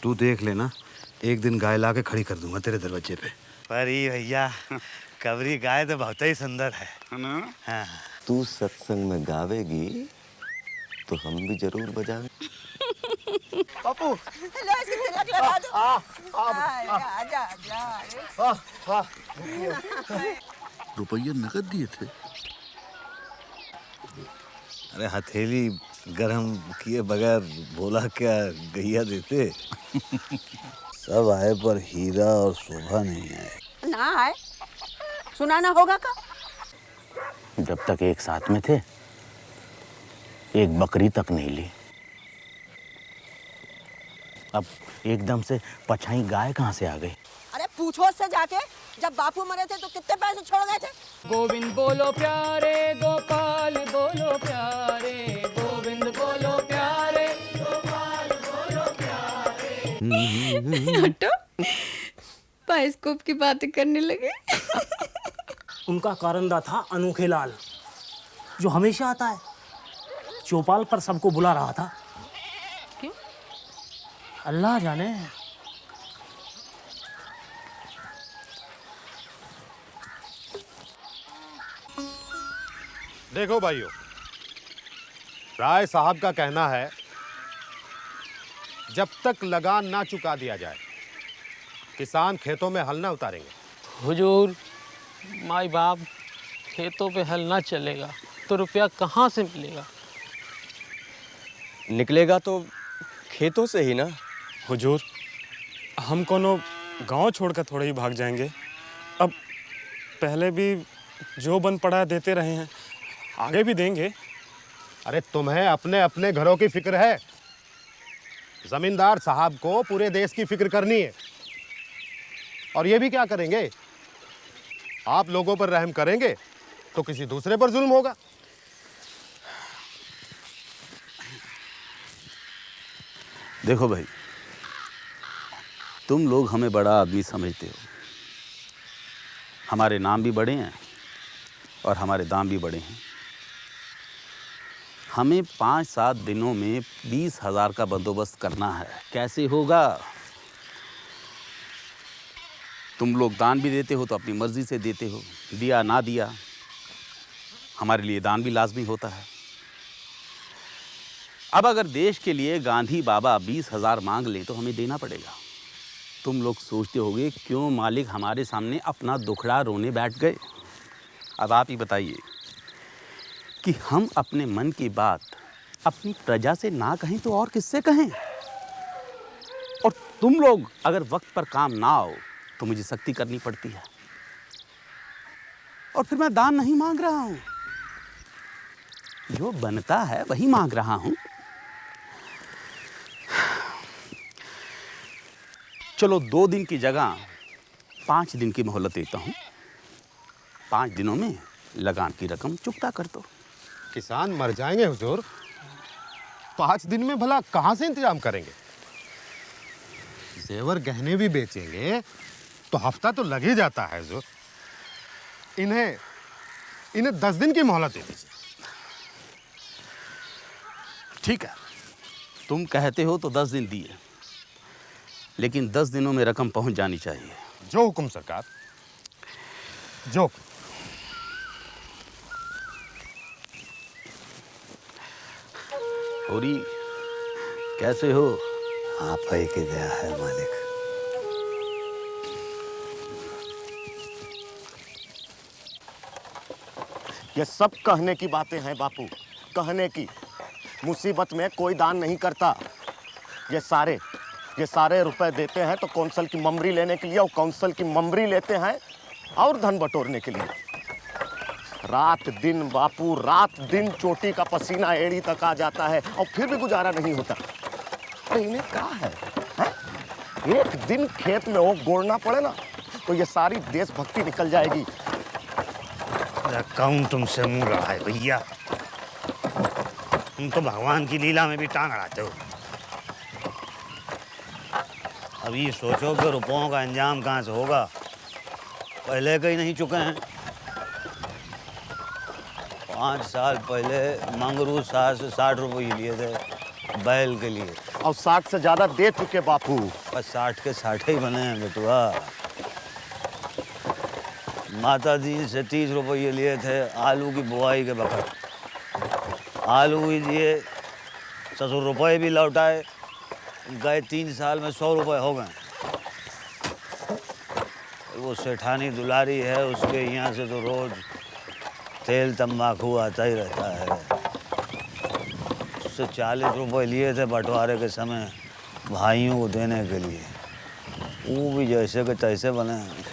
तू देख लेना, एक दिन गाय ला के खड़ी कर दूंगा तेरे दरवाजे पे। पर ये भैया कबरी गाय तो बहुत ही सुंदर है ना? हाँ। तू सत्संग में गावेगी तो हम भी जरूर बजाएंगे। बापू लो इसकी तिलक लगा दो। आजा रुपये नकद दिए थे। अरे हथेली गरम किए बगैर बोला क्या गैया देते। सब आए पर हीरा और शोभा नहीं आए। ना आए, सुनाना होगा का? जब तक एक साथ में थे एक बकरी तक नहीं ली। अब एकदम से पछाई गाय कहाँ से आ गई? अरे पूछो उससे जाके, जब बापू मरे थे तो कितने पैसे छोड़ गए थे? गोविंद बोलो प्यारे, गोपाल बोलो प्यारे, गोविंद बोलो प्यारे, गोपाल बोलो प्यारे। हटो, बाइस्कोप की बातें करने लगे। उनका कारंदा था अनोखे लाल, जो हमेशा आता है। चौपाल पर सबको बुला रहा था। क्यों? अल्लाह जाने। देखो भाइयों, राय साहब का कहना है जब तक लगान ना चुका दिया जाए किसान खेतों में हल ना उतारेंगे। हुजूर, माई बाप, खेतों पे हल ना चलेगा तो रुपया कहाँ से मिलेगा? निकलेगा तो खेतों से ही ना। हुजूर, हम कोनो गांव छोड़कर थोड़े ही भाग जाएंगे। अब पहले भी जो बन पड़ा देते रहे हैं, आगे भी देंगे। अरे तुम्हें अपने अपने घरों की फिक्र है, जमींदार साहब को पूरे देश की फिक्र करनी है। और ये भी क्या करेंगे, आप लोगों पर रहम करेंगे तो किसी दूसरे पर जुल्म होगा। देखो भाई, तुम लोग हमें बड़ा आदमी समझते हो। हमारे नाम भी बड़े हैं और हमारे दाम भी बड़े हैं। हमें 5-7 दिनों में 20,000 का बंदोबस्त करना है। कैसे होगा? तुम लोग दान भी देते हो तो अपनी मर्जी से देते हो, दिया ना दिया हमारे लिए दान भी लाजमी होता है। अब अगर देश के लिए गांधी बाबा 20,000 मांग लें तो हमें देना पड़ेगा। तुम लोग सोचते होगे क्यों मालिक हमारे सामने अपना दुखड़ा रोने बैठ गए। अब आप ही बताइए कि हम अपने मन की बात अपनी प्रजा से ना कहें तो और किससे कहें? और तुम लोग अगर वक्त पर काम ना आओ तो मुझे सख्ती करनी पड़ती है। और फिर मैं दान नहीं मांग रहा हूं, जो बनता है वही मांग रहा हूं। चलो 2 दिन की जगह 5 दिन की मोहलत देता हूं। 5 दिनों में लगान की रकम चुकता कर दो। किसान मर जाएंगे हुजूर, 5 दिन में भला कहां से इंतजाम करेंगे? जेवर गहने भी बेचेंगे तो हफ्ता तो लग ही जाता है हुजूर। इन्हें 10 दिन की मोहलत दे दीजिए। ठीक है, तुम कहते हो तो 10 दिन दिए, लेकिन 10 दिनों में रकम पहुंच जानी चाहिए। जो हुक्म सरकार, जो। होरी, कैसे हो? आप ही की दया है मालिक। ये सब कहने की बातें हैं बापू, कहने की। मुसीबत में कोई दान नहीं करता। ये सारे रुपए देते हैं तो कौंसल की ममरी लेने के लिए, और कौंसल की ममरी लेते हैं और धन बटोरने के लिए। रात दिन बापू, रात दिन चोटी का पसीना एड़ी तक आ जाता है और फिर भी गुजारा नहीं होता। अरे इन्हें क्या है? एक दिन खेत में वो गोड़ना पड़े ना तो ये सारी देशभक्ति निकल जाएगी। कौन तुमसे मुंह रहा है भैया? तुम तो भगवान की लीला में भी टांग अड़ाते हो। अभी सोचो कि रुपयों का इंतजाम कहाँ से होगा। पहले कहीं नहीं चुके हैं। 5 साल पहले मंगरू साहब से 60 रुपये लिए थे बैल के लिए, और 60 से ज्यादा दे चुके बापू। बस 60 के 60 ही बने हैं बेटुआ। माता जी से 30 रुपये लिए थे आलू की बुआई के वक्त। आलू भी दिए, ससुर रुपये भी लौटाए। गए 3 साल में 100 रुपये हो गए। वो सेठानी दुलारी है, उसके यहाँ से तो रोज तेल तंबाकू आता ही रहता है। उससे 40 रुपये लिए थे बंटवारे के समय भाइयों को देने के लिए। वो भी जैसे के तैसे बने हैं।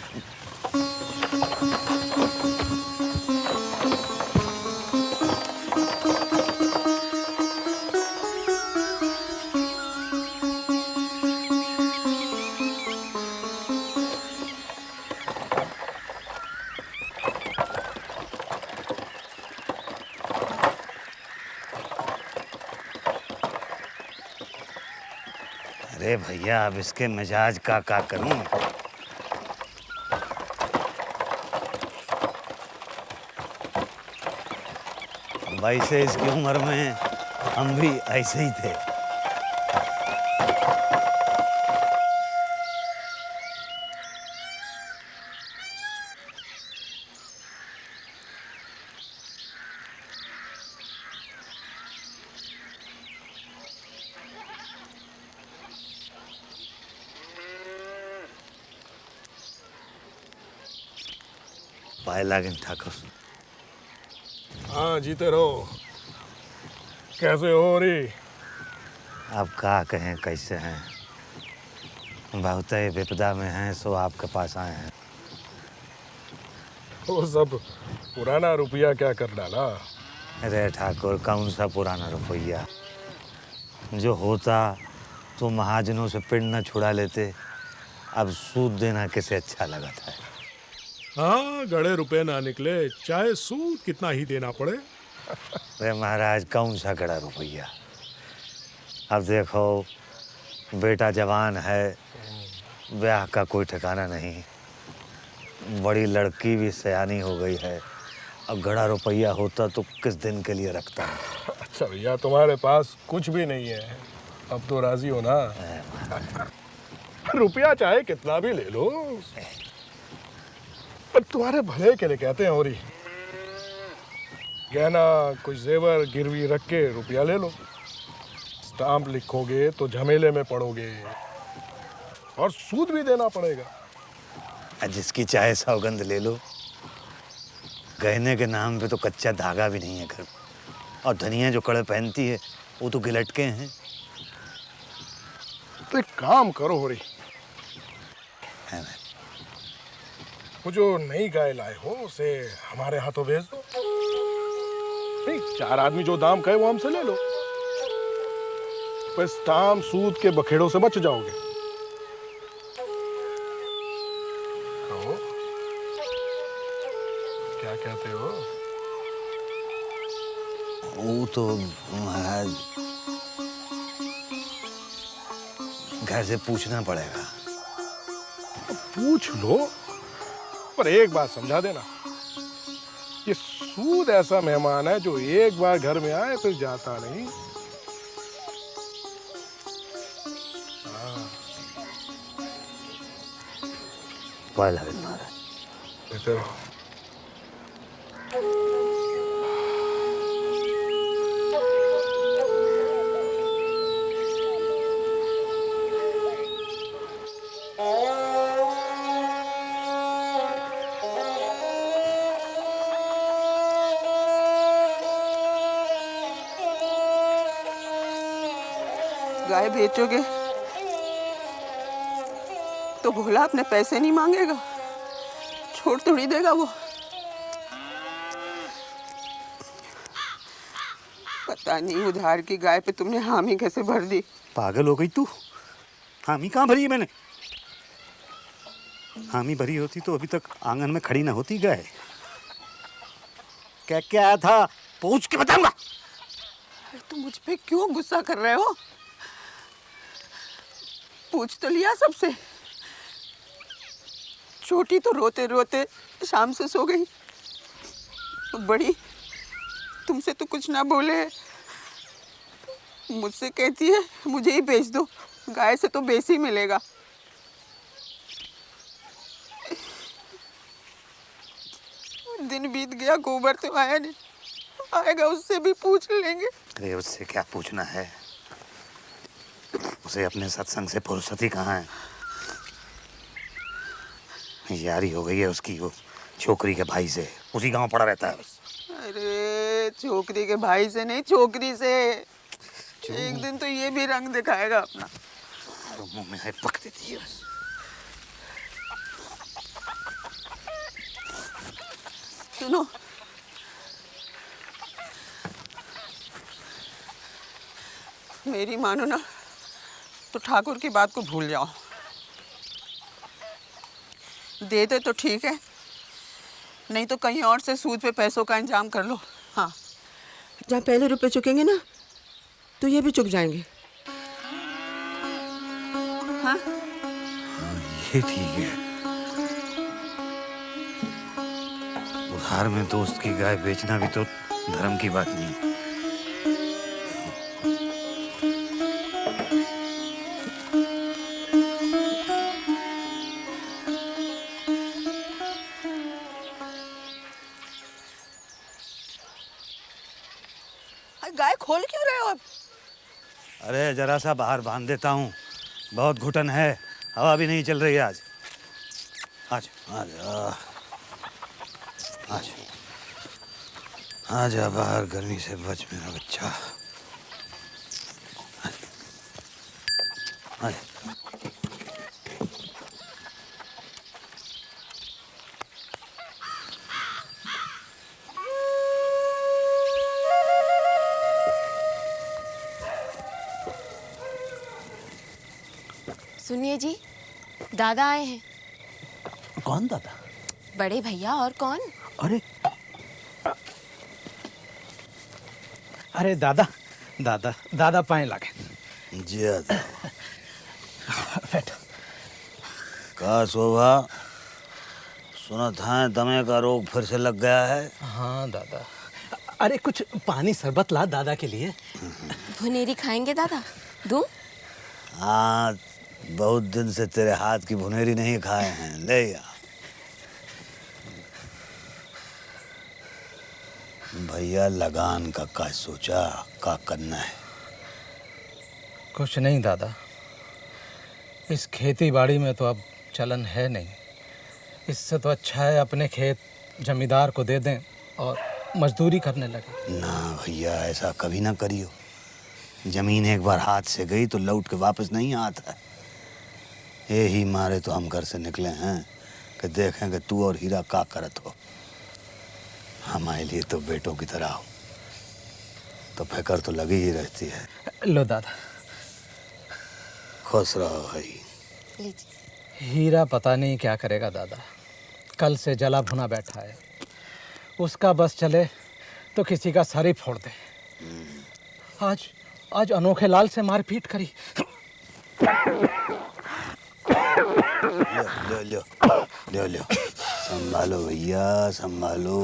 अरे भैया अब इसके मिजाज का करूं। वैसे इसकी उम्र में हम भी ऐसे ही थे। पाए लागन ठाकुर। हाँ जीते रहो। कैसे हो रे? अब क्या कहें कैसे हैं, बहुत ही विपदा में हैं, सो आपके पास आए हैं। वो सब पुराना रुपया क्या कर डाला? अरे ठाकुर कौन सा पुराना रुपया, जो होता तो महाजनों से पिंड न छुड़ा लेते। अब सूद देना किसे अच्छा लगा था। हाँ गड़े रुपए ना निकले चाहे सूद कितना ही देना पड़े। अरे महाराज कौन सा गड़ा रुपया। अब देखो बेटा जवान है, ब्याह का कोई ठिकाना नहीं। बड़ी लड़की भी सयानी हो गई है। अब गड़ा रुपया होता तो किस दिन के लिए रखता। अच्छा भैया तुम्हारे पास कुछ भी नहीं है, अब तो राजी हो ना? रुपया चाहे कितना भी ले लो, पर तुम्हारे भले के लिए कहते हैं। और गहना कुछ जेवर गिरवी रख के रुपया ले लो। स्टाम्प लिखोगे तो झमेले में पड़ोगे और सूद भी देना पड़ेगा। जिसकी चाहे सौगंध ले लो। गहने के नाम पे तो कच्चा धागा भी नहीं है घर। और धनिया जो कड़े पहनती है वो तो गिलटके हैं। तो एक काम करो हो रही, वो जो नई गाय लाए हो उसे हमारे हाथों भेज दो। नहीं 4 आदमी जो दाम कहे वो हमसे ले लो। पर स्टाम्प सूद के बखेड़ों से बच जाओगे। कहो क्या कहते हो? वो तो महाराज घर से पूछना पड़ेगा। पूछ लो, पर एक बात समझा देना, ये सूद ऐसा मेहमान है जो एक बार घर में आए फिर जाता नहीं। महाराज गाय बेचोगे तो भोला अपने पैसे नहीं मांगेगा, छोड़ थोड़ी देगा वो। पता नहीं उधार की गाय पे तुमने हामी कैसे भर दी। पागल हो गई तू? हामी कहाँ भरी है मैंने? हामी भरी होती तो अभी तक आंगन में खड़ी ना होती गाय। क्या क्या आया था पूछ के बताऊंगा। तुम मुझ पे क्यों गुस्सा कर रहे हो? पूछ तो लिया सबसे। छोटी तो रोते रोते शाम से सो गई, बड़ी तुमसे तो कुछ ना बोले। मुझसे कहती है मुझे ही बेच दो, गाय से तो बेसी मिलेगा। दिन बीत गया, गोबर तो आया नहीं, आएगा उससे भी पूछ लेंगे। अरे उससे क्या पूछना है, उसे अपने सत्संग से फुर्सत ही कहाँ है। यारी हो गई है उसकी वो छोकरी के भाई से, उसी गांव पड़ा रहता है बस। अरे छोकरी के भाई से नहीं, छोकरी से। एक दिन तो ये भी रंग दिखाएगा अपना। तो मुंह में है पक देती है बस। सुनो, मेरी मानो ना तो ठाकुर की बात को भूल जाओ। देते तो ठीक है, नहीं तो कहीं और से सूद पे पैसों का इंतजाम कर लो। हाँ, जहाँ पहले रुपए चुकेंगे ना तो ये भी चुक जाएंगे। हाँ? ये ठीक है। उधार में दोस्त की गाय बेचना भी तो धर्म की बात नहीं। गाय खोल क्यों रहे हो अब? अरे जरा सा बाहर बांध देता हूँ, बहुत घुटन है, हवा भी नहीं चल रही आज। आज आज आजा बाहर, गर्मी से बच मेरा बच्चा। आज सुनिए जी, दादा आए हैं। कौन दादा? बड़े भैया, और कौन? अरे अरे दादा दादा दादा पाए लगे जी दादा। बैठो। का शोभा, सुना था दमे का रोग फिर से लग गया है। हाँ दादा, अरे कुछ पानी शरबत ला दादा के लिए। भुनेरी खाएंगे दादा? दूं? हाँ, बहुत दिन से तेरे हाथ की भुनेरी नहीं खाए हैं, ले या। भैया लगान का सोचा, का करना है? कुछ नहीं दादा, इस खेती बाड़ी में तो अब चलन है नहीं। इससे तो अच्छा है अपने खेत जमींदार को दे दें और मजदूरी करने लगे। ना भैया, ऐसा कभी ना करियो। जमीन एक बार हाथ से गई तो लौट के वापस नहीं आता। यही मारे तो हम घर से निकले हैं कि देखें कि तू और हीरा का करत हो। हमारे लिए तो बेटों की तरह हो, तो फिक्र तो लगी ही रहती है। लो दादा। खुश रहो भाई। हीरा पता नहीं क्या करेगा दादा, कल से जला भुना बैठा है। उसका बस चले तो किसी का सर ही फोड़ दे। आज अनोखे लाल से मारपीट करी। लो संभालो भैया, संभालो।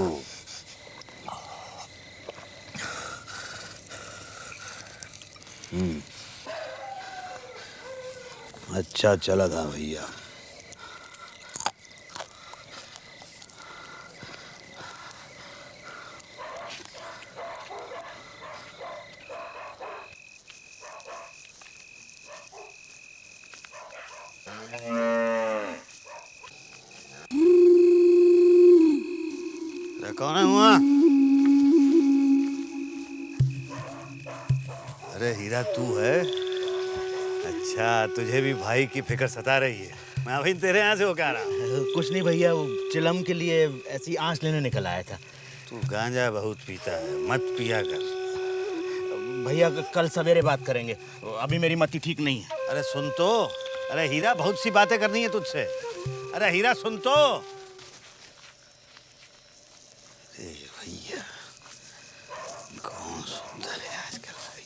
अच्छा चला था भैया। कौन है हुआ? अरे हीरा तू है? अच्छा, तुझे भी भाई की फिक्र सता रही है। मैं अभी तेरे यहाँ से हो क्या रहा? कुछ नहीं भैया, वो चिलम के लिए ऐसी आँच लेने निकल आया था। तू गांजा बहुत पीता है, मत पिया कर। भैया कल सवेरे बात करेंगे, अभी मेरी मति ठीक नहीं है। अरे सुन तो, अरे हीरा बहुत सी बातें करनी है तुझसे। अरे हीरा सुन तो। भैया कौन सुंदर है आजकल भाई।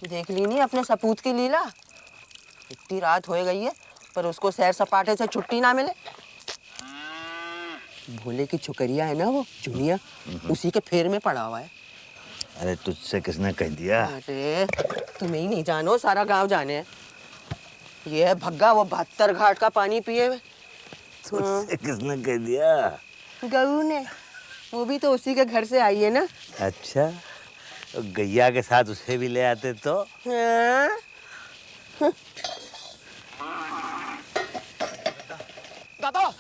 देख ली नहीं अपने सपूत की लीला। इतनी रात हो गई है पर उसको सैर सपाटे से छुट्टी ना मिले। भोले की छुकरिया है ना वो चुनिया, उसी के फेर में पड़ा हुआ है। अरे तुझसे किसने कह दिया? अरे तुम्हें ही नहीं जानो, सारा गांव जाने है। ये है भग्गा, वो 72 घाट का पानी पिए हुए। तुझसे किसने कह दिया? गऊ ने, वो भी तो उसी के घर से आई है ना। अच्छा, तो गैया के साथ उसे भी ले आते तो? हाँ? दादा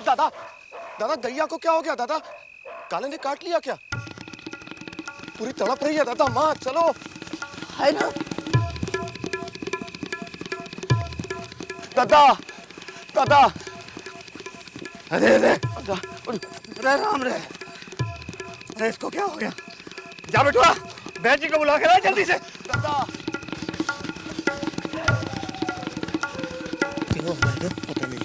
दादा दादा, गैया को क्या हो गया दादा? काले ने काट लिया क्या? पूरी तड़प रही है दादा। माँ चलो। है ना? दादा दादा, अरे अरे दादा, अरे राम रे, अरे इसको क्या हो गया? जा बेटुआ, बहन जी को बुला के ला जल्दी से। दादा पता नहीं।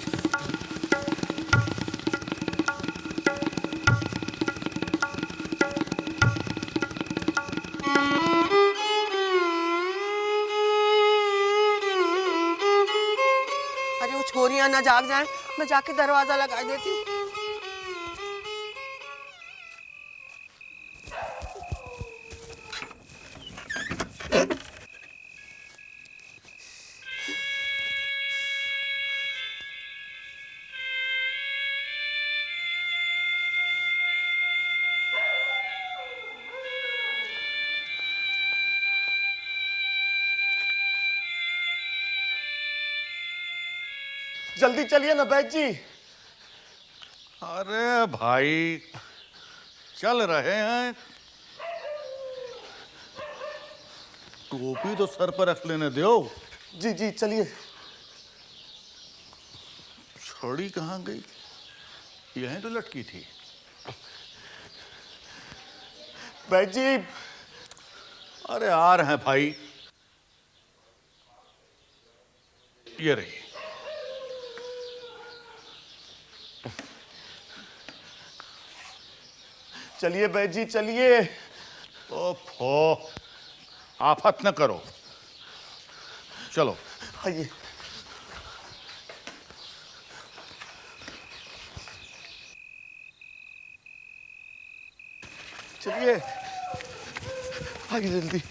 अरे वो छोरियां ना जाग जाए, मैं जाके दरवाजा लगा देती हूँ। जल्दी चलिए ना बैद जी। अरे भाई चल रहे हैं, टोपी तो सर पर रख लेने दो। जी जी चलिए। छड़ी कहाँ गई? यहीं तो लटकी थी। बैद जी। अरे आ रहे हैं भाई, ये रही। चलिए बैद जी चलिए। ओफो, आफत न करो, चलो। आइए। चलिए आइए जल्दी।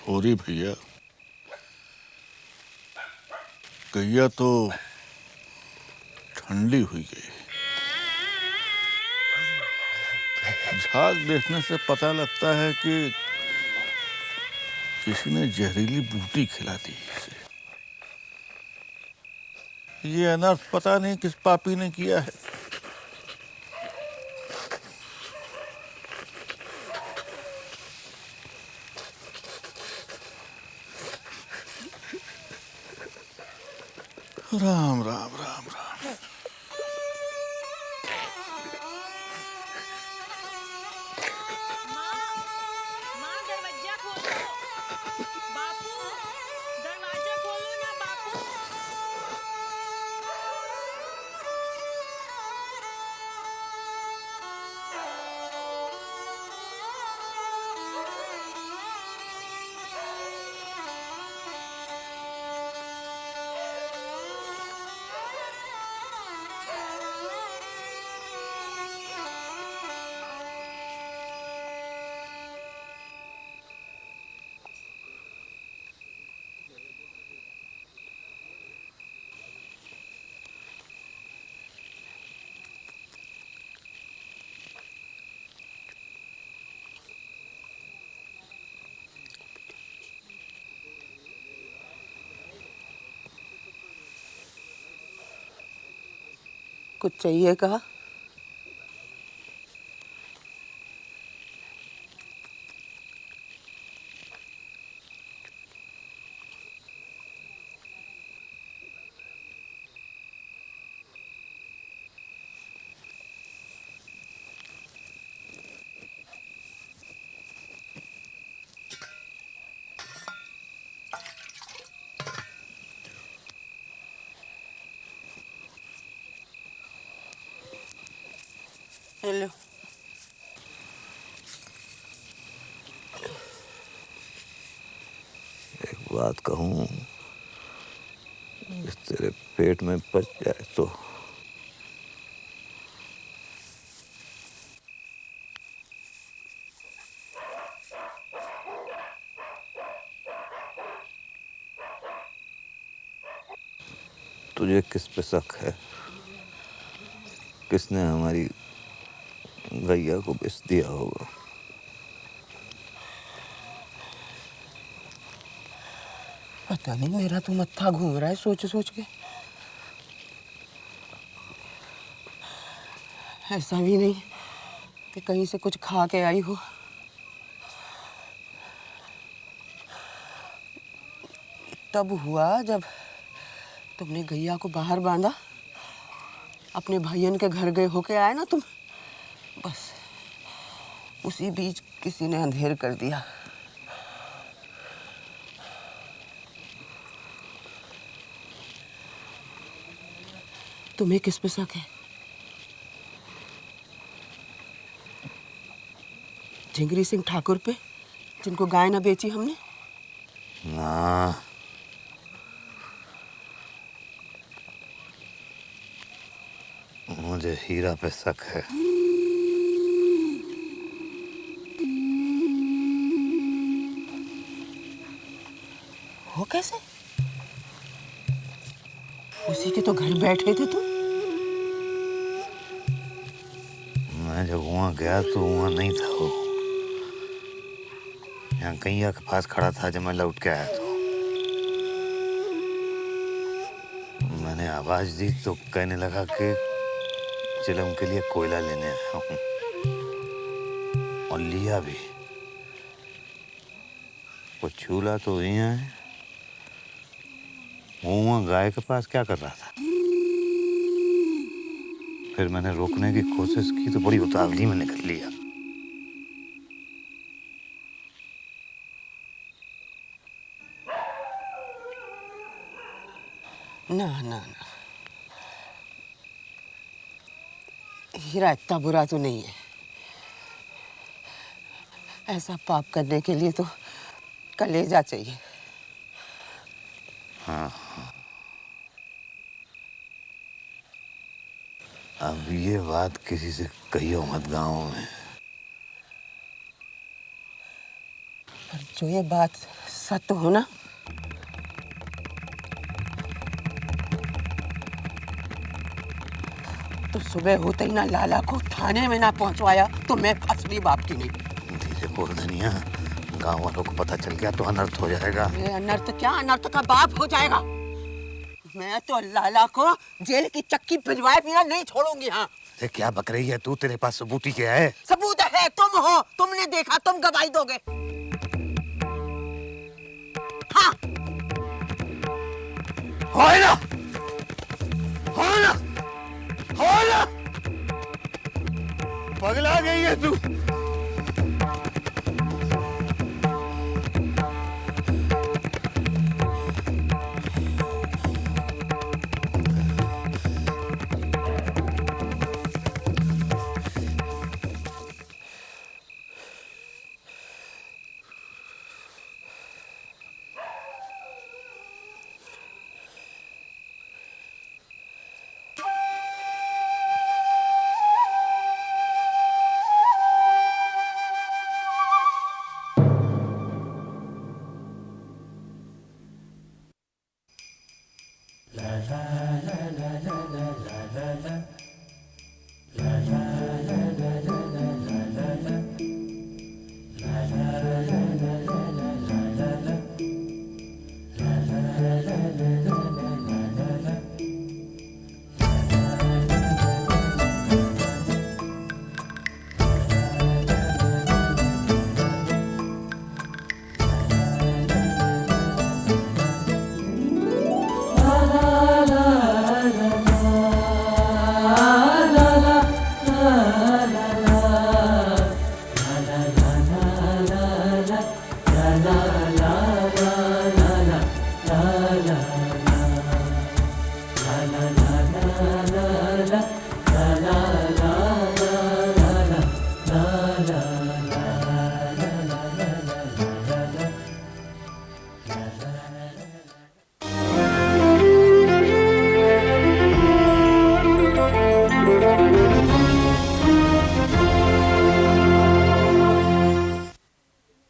हो रही भैया, गैया तो ठंडी हुई गई। झाग देखने से पता लगता है कि किसी ने जहरीली बूटी खिला दी इसे। ये अनर्थ पता नहीं किस पापी ने किया है। राम राम राम राम। कुछ चाहिए कहा? हेलो। एक बात कहूँ, इस तेरे पेट में पच जाए तो तुझे किस पे शक है? किसने हमारी गैया को बेच दिया होगा? पता नहीं, मेरा तो मत्था घूम रहा है सोच सोच के। ऐसा भी नहीं कि कहीं से कुछ खा के आई हो। तब हुआ जब तुमने गैया को बाहर बांधा, अपने भाइयन के घर गए होके आए ना तुम, बस उसी बीच किसी ने अंधेर कर दिया। तुम्हें किस पे शक है? झिंगरी सिंह ठाकुर पे, जिनको गाय ना बेची हमने? ना, मुझे हीरा पे शक है। वो कैसे? उसी के तो घर बैठे थे तुम। मैं जब वहाँ गया तो वहाँ नहीं था वो। यहाँ गैया के पास खड़ा था जब मैं लौट के आया तो। मैंने आवाज दी तो कहने लगा कि चिलम के लिए कोयला लेने आया हूँ, और लिया भी। वो चूल्हा तो यहाँ है, वो वहाँ गाय के पास क्या कर रहा था? फिर मैंने रोकने की कोशिश की तो बड़ी उतावली में निकल लिया। ना ना ना, हीरा इतना बुरा तो नहीं है। ऐसा पाप करने के लिए तो कलेजा चाहिए। हाँ, अब ये बात किसी से कहियो मत गाँव में। पर जो ये बात सत्य हो ना, तो सुबह होते ही ना लाला को थाने में ना पहुंचवाया तो मैं असली बाप की नहीं। धीरे बोल धनिया, गाँव वालों को पता चल गया तो अनर्थ हो जाएगा। ये अनर्थ क्या, अनर्थ का बाप हो जाएगा। मैं तो लाला को जेल की चक्की भिजवाए बिना नहीं छोड़ूंगी। हाँ, क्या बक रही है तू? तेरे पास सबूत ही क्या है? सबूत है, तुम हो, तुमने देखा, तुम गवाही दोगे। हाँ, हो ना, हो ना, हो ना। पगला गई है तू। la